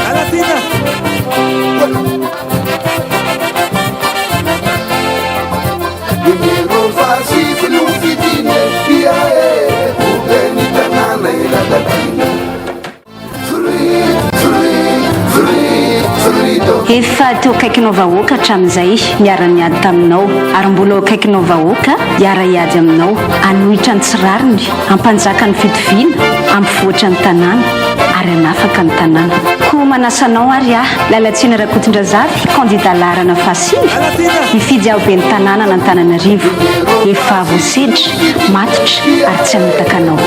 Alatina. Numero fasi filufitine iae ubeni tanana ilalatina efa teo akaikinao vahoaka hatramin'izay miara-miady taminao ary mbola akaikinao vahoaka hiara-iady aminao anohitra ny tsirariny ampanjaka ny fitoviana ampivoatra ny tanàna ary anafaka ny tanàna koa manasanao ary lalatsiana Rakotondrazafy kandida larana fasivy hifidy ao be ny tanàna na Antananarivo efa voasedra matotra ary tsy hanitaka anao.